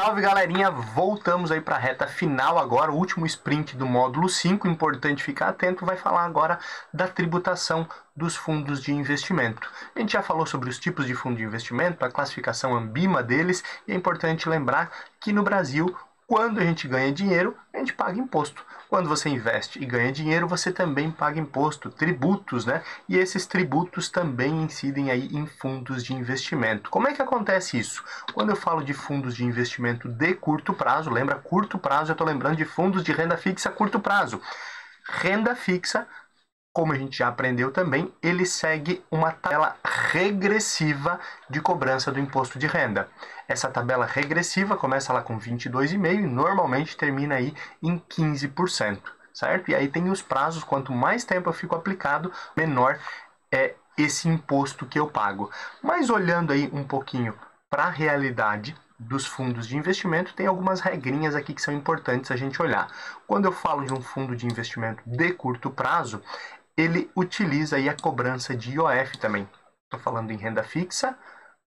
Salve galerinha, voltamos aí para a reta final agora, o último sprint do módulo 5, importante ficar atento, vai falar agora da tributação dos fundos de investimento. A gente já falou sobre os tipos de fundo de investimento, a classificação ANBIMA deles, e é importante lembrar que no Brasil, quando a gente ganha dinheiro, a gente paga imposto. Quando você investe e ganha dinheiro, você também paga imposto, tributos, né? E esses tributos também incidem aí em fundos de investimento. Como é que acontece isso? Quando eu falo de fundos de investimento de curto prazo, lembra, curto prazo, eu estou lembrando de fundos de renda fixa a curto prazo. Renda fixa, como a gente já aprendeu também, ele segue uma tabela regressiva de cobrança do imposto de renda. Essa tabela regressiva começa lá com 22,5% e normalmente termina aí em 15%, certo? E aí tem os prazos, quanto mais tempo eu fico aplicado, menor é esse imposto que eu pago. Mas olhando aí um pouquinho para a realidade dos fundos de investimento, tem algumas regrinhas aqui que são importantes a gente olhar. Quando eu falo de um fundo de investimento de curto prazo, ele utiliza aí a cobrança de IOF também. Estou falando em renda fixa,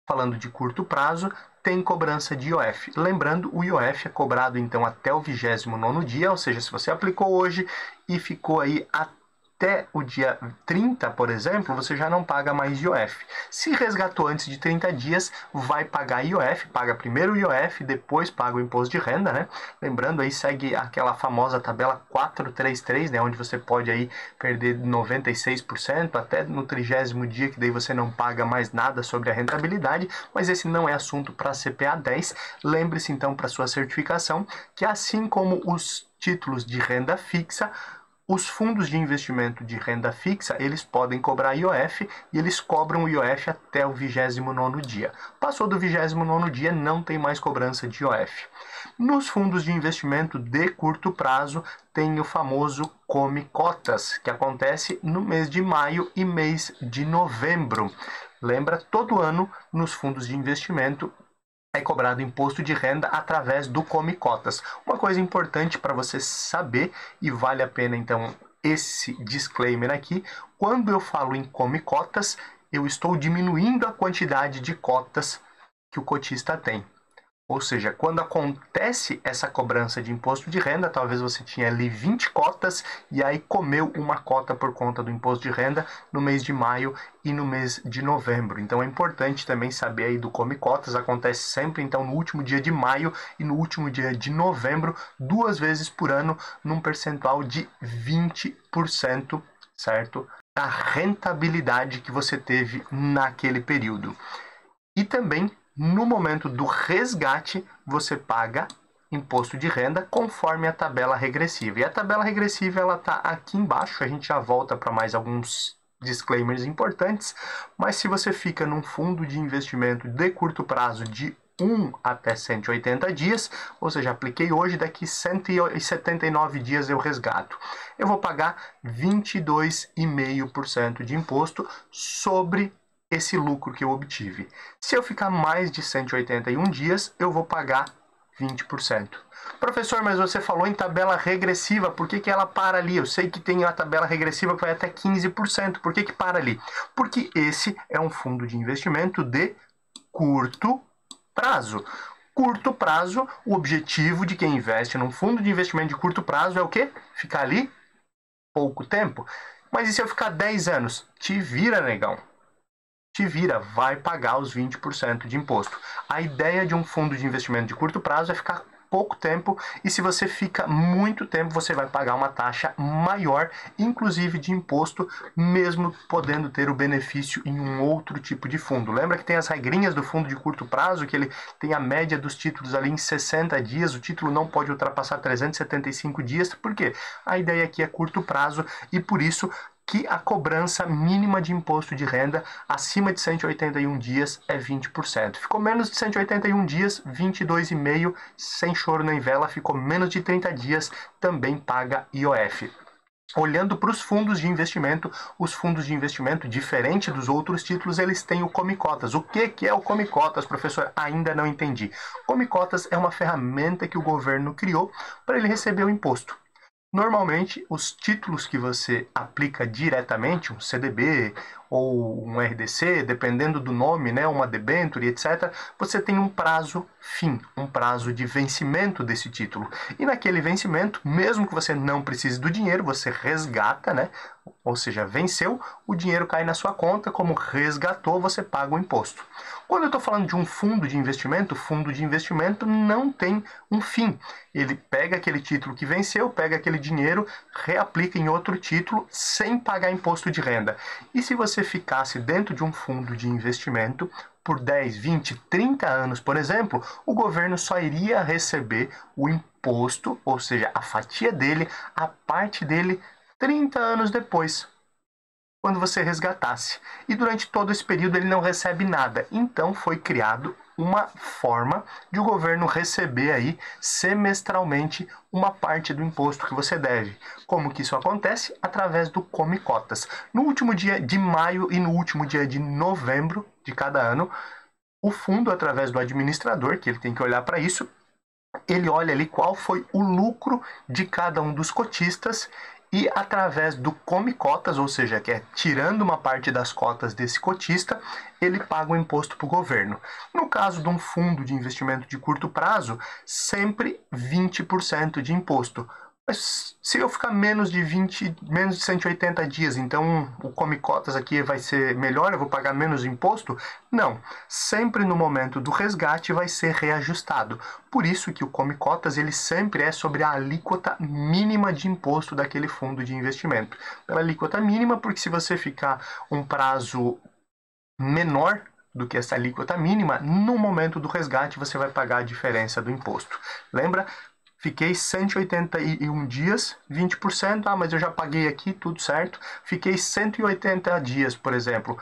falando de curto prazo, tem cobrança de IOF. Lembrando, o IOF é cobrado então até o 29º dia, ou seja, se você aplicou hoje e ficou aí até o dia 30, por exemplo, você já não paga mais IOF. Se resgatou antes de 30 dias, vai pagar IOF, paga primeiro o IOF, depois paga o imposto de renda, né? Lembrando aí, segue aquela famosa tabela 433, né? Onde você pode aí perder 96% até no 30º dia, que daí você não paga mais nada sobre a rentabilidade, mas esse não é assunto para CPA 10. Lembre-se então para sua certificação que assim como os títulos de renda fixa, os fundos de investimento de renda fixa, eles podem cobrar IOF e eles cobram o IOF até o 29º dia. Passou do 29º dia, não tem mais cobrança de IOF. Nos fundos de investimento de curto prazo, tem o famoso Come Cotas, que acontece no mês de maio e mês de novembro. Lembra, todo ano, nos fundos de investimento, é cobrado imposto de renda através do Come Cotas. Uma coisa importante para você saber, e vale a pena então esse disclaimer aqui, quando eu falo em Come Cotas, eu estou diminuindo a quantidade de cotas que o cotista tem. Ou seja, quando acontece essa cobrança de imposto de renda, talvez você tinha ali 20 cotas e aí comeu uma cota por conta do imposto de renda no mês de maio e no mês de novembro. Então é importante também saber aí do Come Cotas, acontece sempre então no último dia de maio e no último dia de novembro, 2 vezes por ano, num percentual de 20%, certo? Da rentabilidade que você teve naquele período. E também no momento do resgate, você paga imposto de renda conforme a tabela regressiva. E a tabela regressiva ela está aqui embaixo, a gente já volta para mais alguns disclaimers importantes, mas se você fica num fundo de investimento de curto prazo de 1 até 180 dias, ou seja, apliquei hoje, daqui 179 dias eu resgato. Eu vou pagar 22,5% de imposto sobre esse lucro que eu obtive. Se eu ficar mais de 181 dias, eu vou pagar 20%. Professor, mas você falou em tabela regressiva, por que ela para ali? Eu sei que tem a tabela regressiva que vai até 15%, por que para ali? Porque esse é um fundo de investimento de curto prazo. Curto prazo, o objetivo de quem investe num fundo de investimento de curto prazo é o quê? Ficar ali pouco tempo. Mas e se eu ficar 10 anos? Te vira, negão. Te vira, vai pagar os 20% de imposto. A ideia de um fundo de investimento de curto prazo é ficar pouco tempo, e se você fica muito tempo, você vai pagar uma taxa maior, inclusive de imposto, mesmo podendo ter o benefício em um outro tipo de fundo. Lembra que tem as regrinhas do fundo de curto prazo, que ele tem a média dos títulos ali em 60 dias, o título não pode ultrapassar 375 dias, por quê? A ideia aqui é curto prazo, e por isso que a cobrança mínima de imposto de renda acima de 181 dias é 20%. Ficou menos de 181 dias, 22,5%, sem choro nem vela, ficou menos de 30 dias, também paga IOF. Olhando para os fundos de investimento, os fundos de investimento, diferente dos outros títulos, eles têm o Come Cotas. O que é o Come Cotas, professor? Ainda não entendi. Come Cotas é uma ferramenta que o governo criou para ele receber o imposto. Normalmente, os títulos que você aplica diretamente, um CDB, ou um RDC, dependendo do nome, né, uma debênture, etc., você tem um prazo fim, um prazo de vencimento desse título. E naquele vencimento, mesmo que você não precise do dinheiro, você resgata, né? Ou seja, venceu, o dinheiro cai na sua conta, como resgatou, você paga o imposto. Quando eu estou falando de um fundo de investimento, o fundo de investimento não tem um fim. Ele pega aquele título que venceu, pega aquele dinheiro, reaplica em outro título sem pagar imposto de renda. E se você ficasse dentro de um fundo de investimento por 10, 20, 30 anos, por exemplo, o governo só iria receber o imposto, ou seja, a fatia dele, a parte dele, 30 anos depois, quando você resgatasse. E durante todo esse período ele não recebe nada. Então foi criado uma forma de o governo receber aí semestralmente uma parte do imposto que você deve. Como que isso acontece? Através do Come Cotas. No último dia de maio e no último dia de novembro de cada ano, o fundo, através do administrador, que ele tem que olhar para isso, ele olha ali qual foi o lucro de cada um dos cotistas e através do Come Cotas, ou seja, que é tirando uma parte das cotas desse cotista, ele paga o imposto para o governo. No caso de um fundo de investimento de curto prazo, sempre 20% de imposto. Mas se eu ficar menos de 180 dias, então o Come Cotas aqui vai ser melhor, eu vou pagar menos imposto? Não. Sempre no momento do resgate vai ser reajustado. Por isso que o Come Cotas ele sempre é sobre a alíquota mínima de imposto daquele fundo de investimento. Pela alíquota mínima, porque se você ficar um prazo menor do que essa alíquota mínima, no momento do resgate você vai pagar a diferença do imposto. Lembra? Fiquei 181 dias, 20%, mas eu já paguei aqui, tudo certo. Fiquei 180 dias, por exemplo.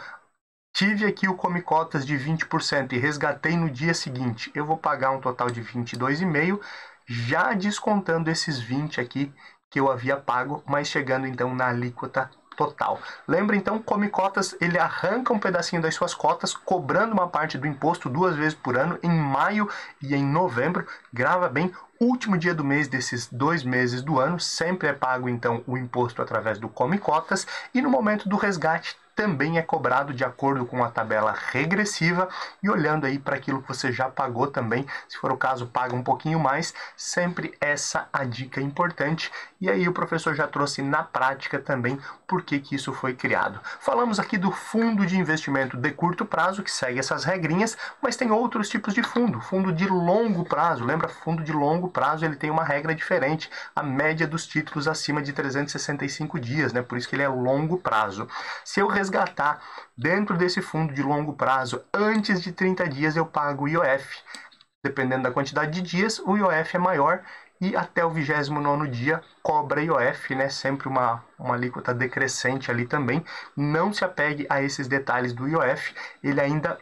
Tive aqui o Come Cotas de 20% e resgatei no dia seguinte. Eu vou pagar um total de 22,5, já descontando esses 20 aqui que eu havia pago, mas chegando então na alíquota total. Lembra então, Come Cotas, ele arranca um pedacinho das suas cotas, cobrando uma parte do imposto 2 vezes por ano, em maio e em novembro. Grava bem, último dia do mês desses 2 meses do ano, sempre é pago então o imposto através do Come Cotas, e no momento do resgate também é cobrado de acordo com a tabela regressiva, e olhando aí para aquilo que você já pagou também, se for o caso, paga um pouquinho mais, sempre essa a dica importante. E aí o professor já trouxe na prática também por que isso foi criado. Falamos aqui do fundo de investimento de curto prazo, que segue essas regrinhas, mas tem outros tipos de fundo de longo prazo. Lembra, fundo de longo prazo ele tem uma regra diferente, a média dos títulos acima de 365 dias, né? Por isso que ele é longo prazo. Se eu resgatar dentro desse fundo de longo prazo antes de 30 dias, eu pago o IOF. Dependendo da quantidade de dias, o IOF é maior, e até o 29º dia cobra IOF, né? Sempre uma alíquota decrescente ali também. Não se apegue a esses detalhes do IOF, ele ainda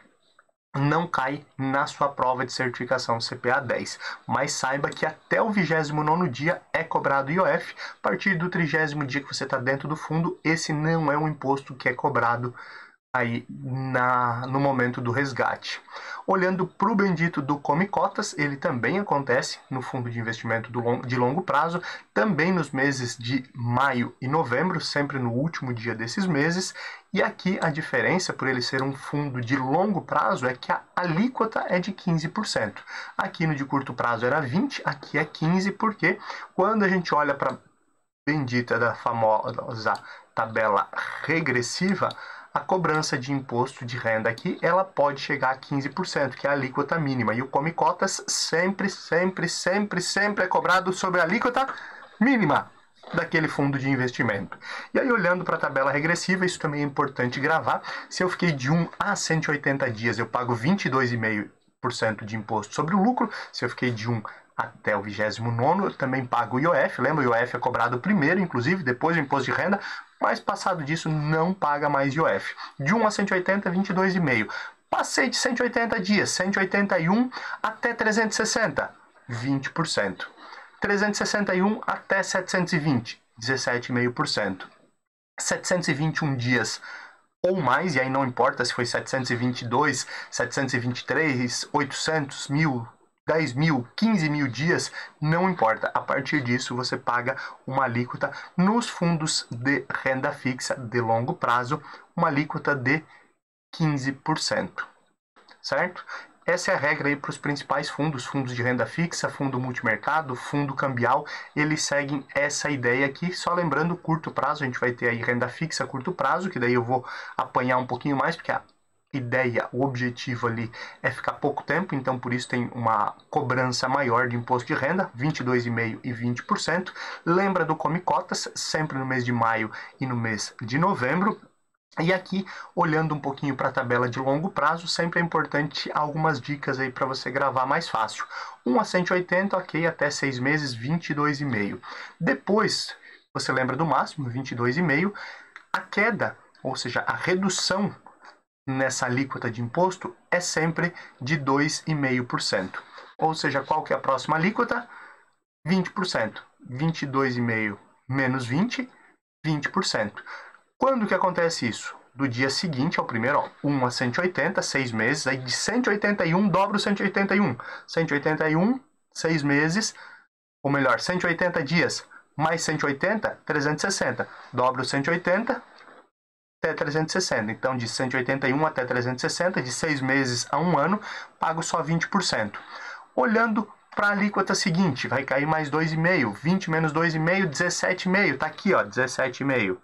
não cai na sua prova de certificação CPA 10, mas saiba que até o 29º dia é cobrado IOF. A partir do 30º dia que você está dentro do fundo, esse não é um imposto que é cobrado aí no momento do resgate. Olhando para o bendito do Come Cotas, ele também acontece no fundo de investimento de longo prazo, também nos meses de maio e novembro, sempre no último dia desses meses. E aqui a diferença, por ele ser um fundo de longo prazo, é que a alíquota é de 15%. Aqui no de curto prazo era 20%, aqui é 15%, porque quando a gente olha para a bendita da famosa tabela regressiva, a cobrança de imposto de renda aqui, ela pode chegar a 15%, que é a alíquota mínima. E o Come Cotas sempre é cobrado sobre a alíquota mínima daquele fundo de investimento. E aí, olhando para a tabela regressiva, isso também é importante gravar. Se eu fiquei de 1 a 180 dias, eu pago 22,5% de imposto sobre o lucro. Se eu fiquei de 1 até o 29º, eu também pago o IOF. Lembra, o IOF é cobrado primeiro, inclusive, depois do imposto de renda, mas passado disso não paga mais IOF. De 1 a 180, 22,5. Passei de 180 dias, 181 até 360, 20%. 361 até 720, 17,5%. 721 dias ou mais, e aí não importa se foi 722, 723, 800, 1000, 10 mil, 15 mil dias, não importa. A partir disso, você paga uma alíquota nos fundos de renda fixa de longo prazo, uma alíquota de 15%, certo? Essa é a regra aí para os principais fundos, fundos de renda fixa, fundo multimercado, fundo cambial, eles seguem essa ideia aqui, só lembrando, curto prazo, a gente vai ter aí renda fixa curto prazo, que daí eu vou apanhar um pouquinho mais, porque a ideia, o objetivo ali é ficar pouco tempo, então por isso tem uma cobrança maior de imposto de renda, 22,5% e 20%. Lembra do Come Cotas, sempre no mês de maio e no mês de novembro. E aqui, olhando um pouquinho para a tabela de longo prazo, sempre é importante algumas dicas aí para você gravar mais fácil. 1 a 180, ok, até 6 meses, 22,5%. Depois, você lembra do máximo, 22,5%. A queda, ou seja, a redução nessa alíquota de imposto é sempre de 2,5%. Ou seja, qual que é a próxima alíquota? 20%. 22,5% menos 20%, 20%. Quando que acontece isso? Do dia seguinte ao primeiro, ó, 1 a 180, 6 meses, aí de 181 dobra o 181. 181, 6 meses, ou melhor, 180 dias, mais 180, 360. Dobra o 180, até 360. Então, de 181 até 360, de 6 meses a 1 ano, pago só 20%. Olhando para a alíquota seguinte, vai cair mais 2,5%. 20 menos 2,5%, 17,5%. Tá aqui, ó, 17,5%.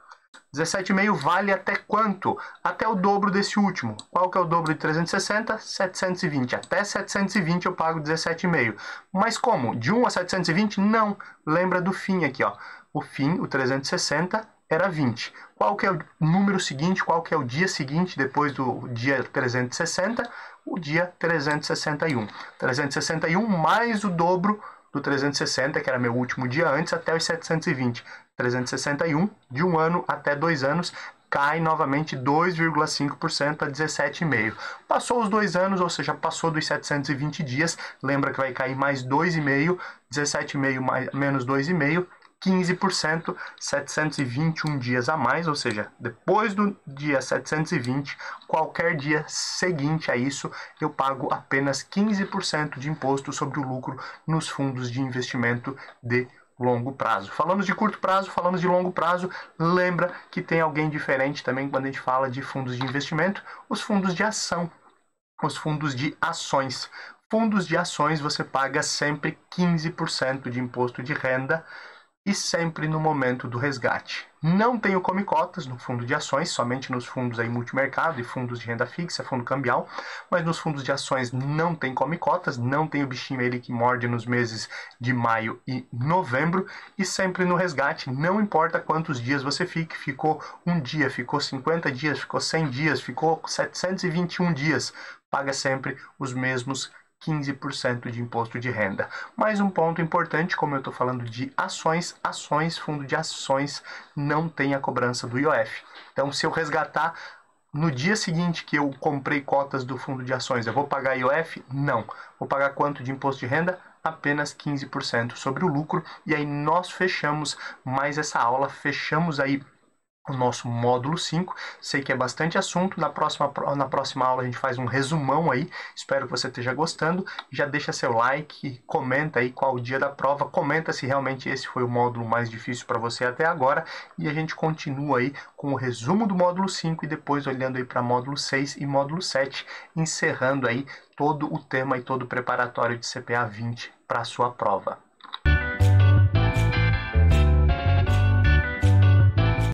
17,5% vale até quanto? Até o dobro desse último. Qual que é o dobro de 360? 720. Até 720 eu pago 17,5%. Mas como? De 1 a 720? Não. Lembra do fim aqui, ó. O fim, o 360, era 20. Qual que é o número seguinte? Qual que é o dia seguinte depois do dia 360? O dia 361. 361 mais o dobro do 360, que era meu último dia antes, até os 720. 361, de 1 ano até 2 anos, cai novamente 2,5% a 17,5%. Passou os 2 anos, ou seja, passou dos 720 dias, lembra que vai cair mais 2,5%, 17,5% menos 2,5%, 15%, 721 dias a mais, ou seja, depois do dia 720, qualquer dia seguinte a isso, eu pago apenas 15% de imposto sobre o lucro nos fundos de investimento de longo prazo. Falamos de curto prazo, falamos de longo prazo, lembra que tem alguém diferente também quando a gente fala de fundos de investimento, os fundos de ação, os fundos de ações. Fundos de ações você paga sempre 15% de imposto de renda e sempre no momento do resgate. Não tem o Come Cotas no fundo de ações, somente nos fundos aí multimercado e fundos de renda fixa, fundo cambial, mas nos fundos de ações não tem Come Cotas, não tem o bichinho ele que morde nos meses de maio e novembro, e sempre no resgate, não importa quantos dias você fique, ficou 1 dia, ficou 50 dias, ficou 100 dias, ficou 721 dias, paga sempre os mesmos 15% de imposto de renda. Mais um ponto importante, como eu estou falando de ações, fundo de ações não tem a cobrança do IOF. Então, se eu resgatar no dia seguinte que eu comprei cotas do fundo de ações, eu vou pagar IOF? Não. Vou pagar quanto de imposto de renda? Apenas 15% sobre o lucro. E aí nós fechamos mais essa aula, fechamos aí o nosso módulo 5, sei que é bastante assunto, na próxima aula a gente faz um resumão aí, espero que você esteja gostando, já deixa seu like, comenta aí qual o dia da prova, comenta se realmente esse foi o módulo mais difícil para você até agora, e a gente continua aí com o resumo do módulo 5 e depois olhando aí para módulo 6 e módulo 7, encerrando aí todo o tema e todo o preparatório de CPA 20 para a sua prova.